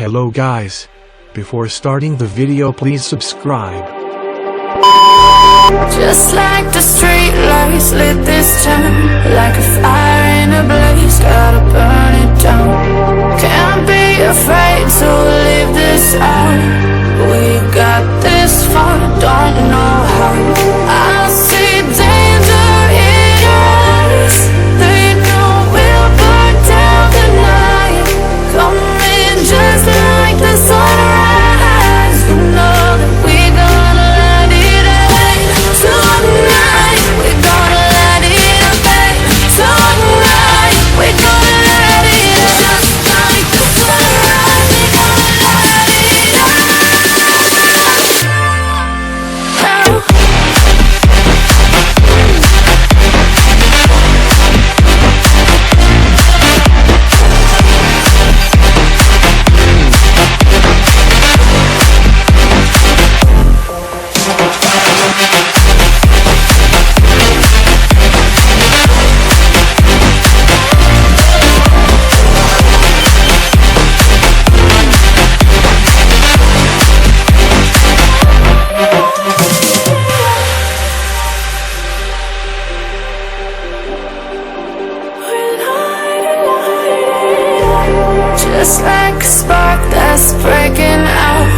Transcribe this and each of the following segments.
Hello guys. Before starting the video, please subscribe. Just like the street lights lit this town, like a fire in a blaze, gotta burn it down. Can't be afraid to leave this out. We got this far, don't know how. I see danger in your eyes. They know we'll burn down the night. Coming just like the sunrise. You know that we gonna light it up. Tonight, we gonna light it up. Tonight, we gonna light it up. Just like the sunrise, we gonna light it up. Just like a spark that's breaking out.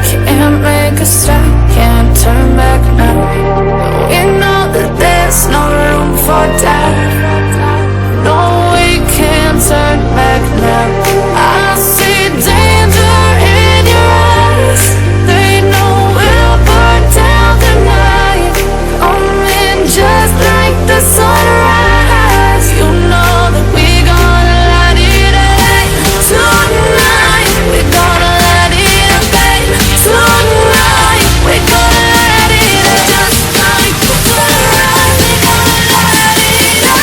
Can't make a stop, can't turn back now. We know that there's no room for doubt. No, we can't turn back now. I see danger in your eyes. They know we'll burn down the night. Coming just like the sunrise. You know that we gonna light it up. Tonight, we gonna light it up. Tonight, we gonna light it up. Just like the sunrise, we gonna light it up.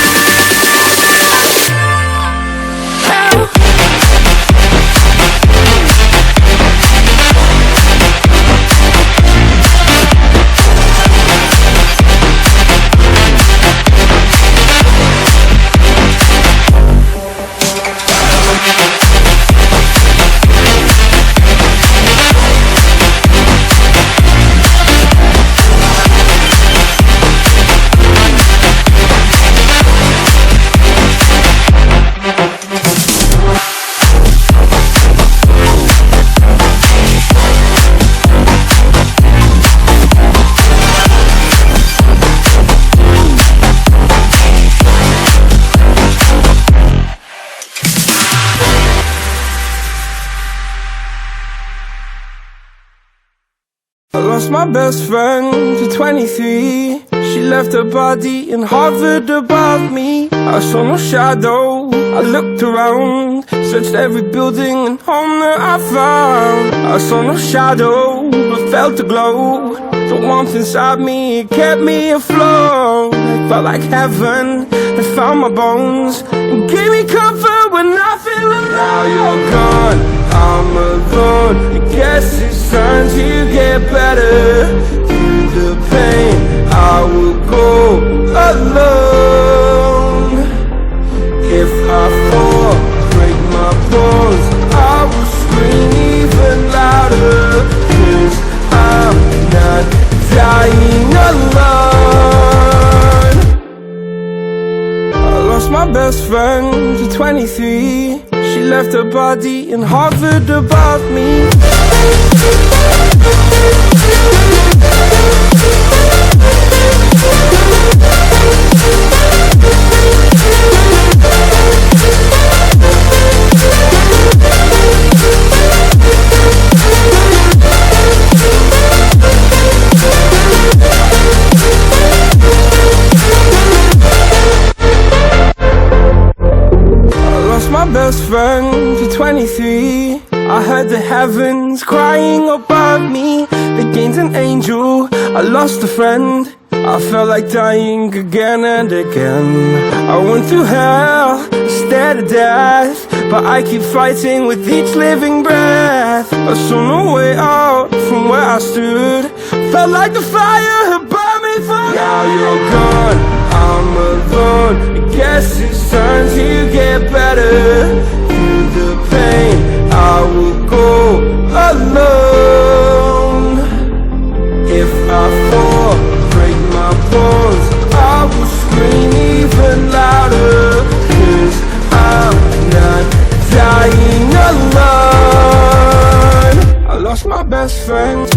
I lost my best friend to 23. She left her body and hovered above me. I saw no shadow, I looked around, searched every building and home that I found. I saw no shadow, but felt a glow. The warmth inside me, it kept me afloat. It felt like heaven had found my bones and gave me comfort when I feel alone. Now you're gone, I'm alone. I guess it's time to get better. Through the pain, I will go alone. If I fall, break my bones, I will scream even louder. 'Cause I'm not dying alone. I lost my best friend to 23. She left her body and hovered above me. My best friend to 23. I heard the heavens crying above me. They gained an angel, I lost a friend. I felt like dying again and again. I went through hell, stared at death, but I keep fighting with each living breath. I saw no way out from where I stood. Felt like the fire had burned me for. Now you're gone, I'm alone. I guess it's time to get better. Through the pain, I will go best friends.